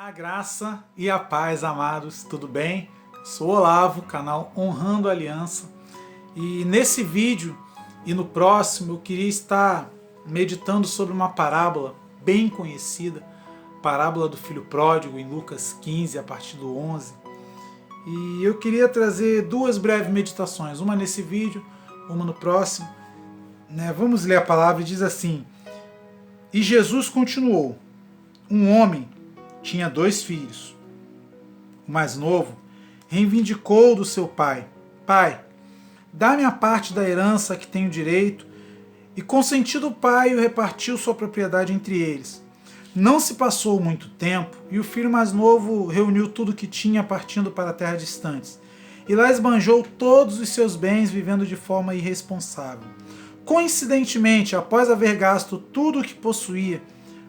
A graça e a paz, amados, tudo bem? Sou Olavo, canal Honrando a Aliança, e nesse vídeo e no próximo eu queria estar meditando sobre uma parábola bem conhecida, parábola do filho pródigo, em Lucas 15, a partir do 11. E eu queria trazer duas breves meditações, uma nesse vídeo, uma no próximo. Vamos ler a palavra e diz assim: E Jesus continuou: um homem tinha 2 filhos. O mais novo reivindicou do seu pai: Pai, dá-me a parte da herança que tenho direito. E consentido o pai, repartiu sua propriedade entre eles. Não se passou muito tempo, e o filho mais novo reuniu tudo o que tinha, partindo para terras distantes. E lá esbanjou todos os seus bens, vivendo de forma irresponsável. Coincidentemente, após haver gasto tudo o que possuía,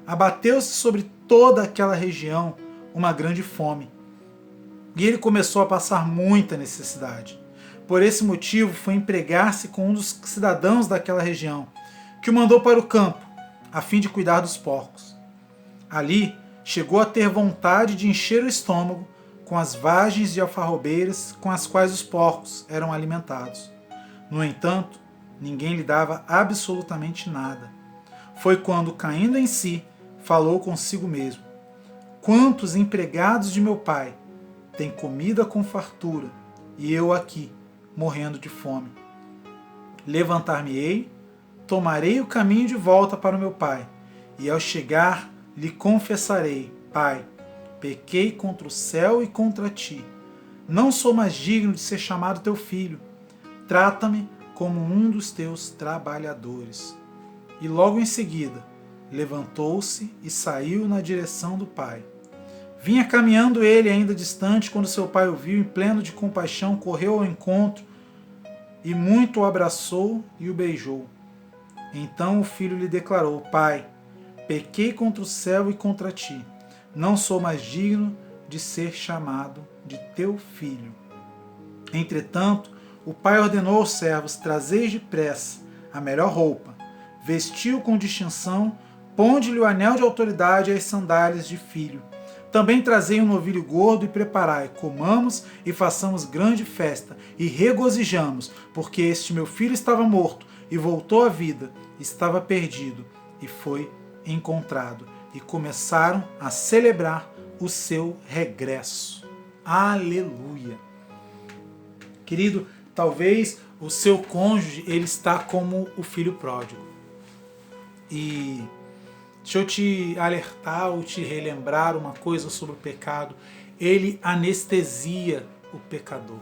abateu-se sobre toda aquela região uma grande fome. E ele começou a passar muita necessidade. Por esse motivo, foi empregar-se com um dos cidadãos daquela região, que o mandou para o campo, a fim de cuidar dos porcos. Ali, chegou a ter vontade de encher o estômago com as vagens de alfarrobeiras com as quais os porcos eram alimentados. No entanto, ninguém lhe dava absolutamente nada. Foi quando, caindo em si, falou consigo mesmo: Quantos empregados de meu pai têm comida com fartura, e eu aqui, morrendo de fome? Levantar-me-ei, tomarei o caminho de volta para o meu pai, e ao chegar lhe confessarei: Pai, pequei contra o céu e contra ti. Não sou mais digno de ser chamado teu filho. Trata-me como um dos teus trabalhadores. E logo em seguida, levantou-se e saiu na direção do pai. Vinha caminhando ele ainda distante, quando seu pai o viu, em pleno de compaixão, correu ao encontro e muito o abraçou e o beijou. Então o filho lhe declarou: Pai, pequei contra o céu e contra ti. Não sou mais digno de ser chamado de teu filho. Entretanto, o pai ordenou aos servos: Trazei depressa a melhor roupa, vestiu com distinção, ponde-lhe o anel de autoridade e as sandálias de filho. Também trazei um novilho gordo e preparai, comamos e façamos grande festa, e regozijamos, porque este meu filho estava morto e voltou à vida, estava perdido e foi encontrado. E começaram a celebrar o seu regresso. Aleluia! Querido, talvez o seu cônjuge ele está como o filho pródigo. E deixa eu te alertar ou te relembrar uma coisa sobre o pecado. Ele anestesia o pecador.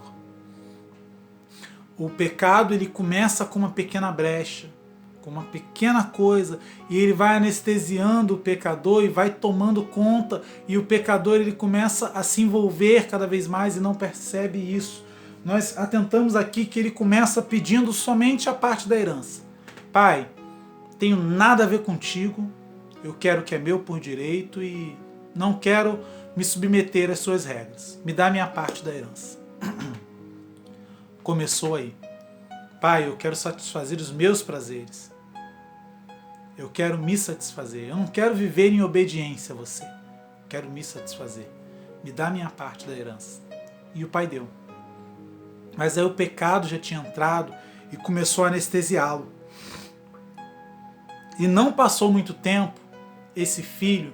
O pecado ele começa com uma pequena brecha, com uma pequena coisa, e ele vai anestesiando o pecador e vai tomando conta, e o pecador ele começa a se envolver cada vez mais e não percebe isso. Nós atentamos aqui que ele começa pedindo somente a parte da herança. Pai, tenho nada a ver contigo, eu quero o que é meu por direito e não quero me submeter às suas regras. Me dá a minha parte da herança. Começou aí. Pai, eu quero satisfazer os meus prazeres. Eu quero me satisfazer. Eu não quero viver em obediência a você. Quero me satisfazer. Me dá a minha parte da herança. E o pai deu. Mas aí o pecado já tinha entrado e começou a anestesiá-lo. E não passou muito tempo, esse filho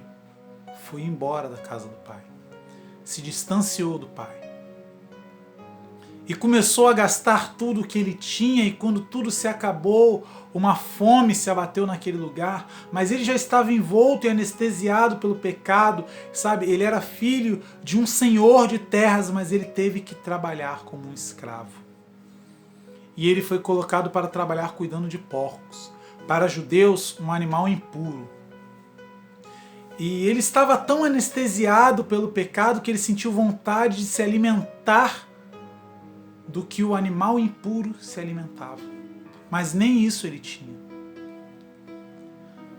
foi embora da casa do pai. Se distanciou do pai. E começou a gastar tudo o que ele tinha, e quando tudo se acabou, uma fome se abateu naquele lugar, mas ele já estava envolto e anestesiado pelo pecado, sabe? Ele era filho de um senhor de terras, mas ele teve que trabalhar como um escravo. E ele foi colocado para trabalhar cuidando de porcos. Para judeus, um animal impuro. E ele estava tão anestesiado pelo pecado que ele sentiu vontade de se alimentar do que o animal impuro se alimentava. Mas nem isso ele tinha.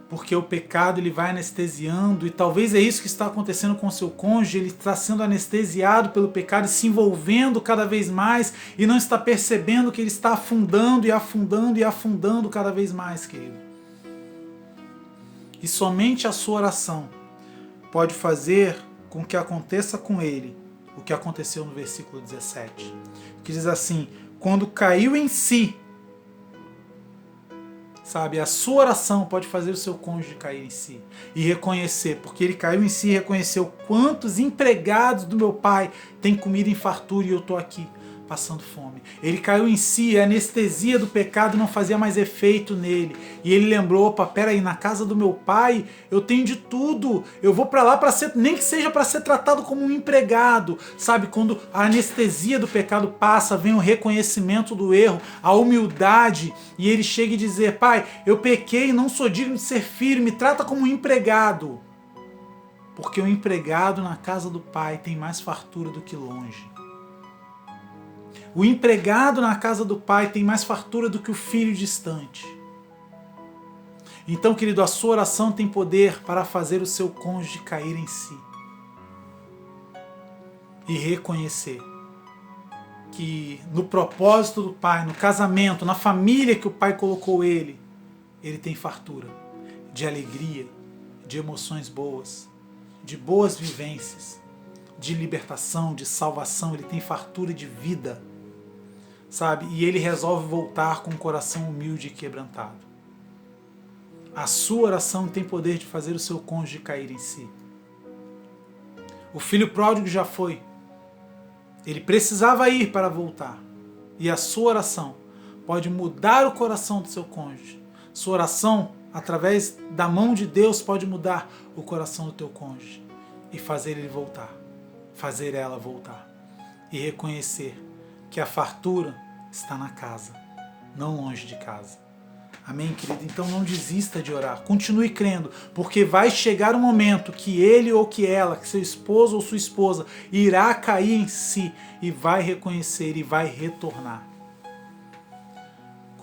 Porque o pecado ele vai anestesiando, e talvez é isso que está acontecendo com o seu cônjuge. Ele está sendo anestesiado pelo pecado e se envolvendo cada vez mais, e não está percebendo que ele está afundando e afundando e afundando cada vez mais, querido. E somente a sua oração pode fazer com que aconteça com ele o que aconteceu no versículo 17, que diz assim: quando caiu em si, sabe, a sua oração pode fazer o seu cônjuge cair em si e reconhecer, porque ele caiu em si e reconheceu: quantos empregados do meu pai têm comida em fartura e eu estou aqui passando fome. Ele caiu em si, a anestesia do pecado não fazia mais efeito nele. E ele lembrou: opa, peraí, na casa do meu pai eu tenho de tudo. Eu vou para lá para ser, nem que seja para ser tratado como um empregado. Sabe, quando a anestesia do pecado passa, vem o reconhecimento do erro, a humildade, e ele chega e dizer: pai, eu pequei, não sou digno de ser filho, me trata como um empregado. Porque o empregado na casa do pai tem mais fartura do que longe. O empregado na casa do pai tem mais fartura do que o filho distante. Então, querido, a sua oração tem poder para fazer o seu cônjuge cair em si. E reconhecer que no propósito do pai, no casamento, na família que o pai colocou ele tem fartura de alegria, de emoções boas, de boas vivências, de libertação, de salvação. Ele tem fartura de vida. Sabe? E ele resolve voltar com um coração humilde e quebrantado. A sua oração tem poder de fazer o seu cônjuge cair em si. O filho pródigo já foi. Ele precisava ir para voltar. E a sua oração pode mudar o coração do seu cônjuge. Sua oração, através da mão de Deus, pode mudar o coração do teu cônjuge e fazer ele voltar, fazer ela voltar e reconhecer que a fartura está na casa, não longe de casa. Amém, querido? Então não desista de orar. Continue crendo, porque vai chegar um momento que ele ou que ela, que seu esposo ou sua esposa, irá cair em si e vai reconhecer e vai retornar.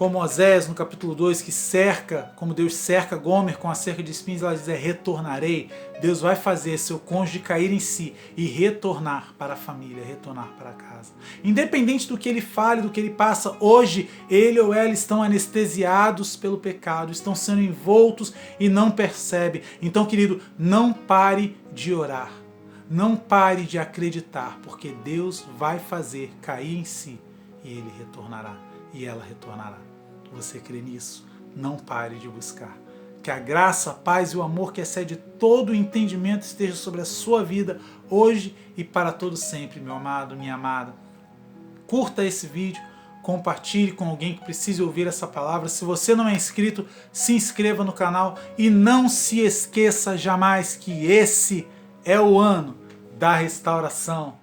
Como Osés, no capítulo 2, que cerca, como Deus cerca Gomer com a cerca de espinhos, ela diz: retornarei. Deus vai fazer seu cônjuge cair em si e retornar para a família, retornar para casa. Independente do que ele fale, do que ele passa, hoje ele ou ela estão anestesiados pelo pecado, estão sendo envoltos e não percebem. Então, querido, não pare de orar, não pare de acreditar, porque Deus vai fazer cair em si e ele retornará e ela retornará. Você crê nisso? Não pare de buscar. Que a graça, a paz e o amor que excede todo o entendimento esteja sobre a sua vida hoje e para todo sempre, meu amado, minha amada. Curta esse vídeo, compartilhe com alguém que precise ouvir essa palavra. Se você não é inscrito, se inscreva no canal e não se esqueça jamais que esse é o ano da restauração.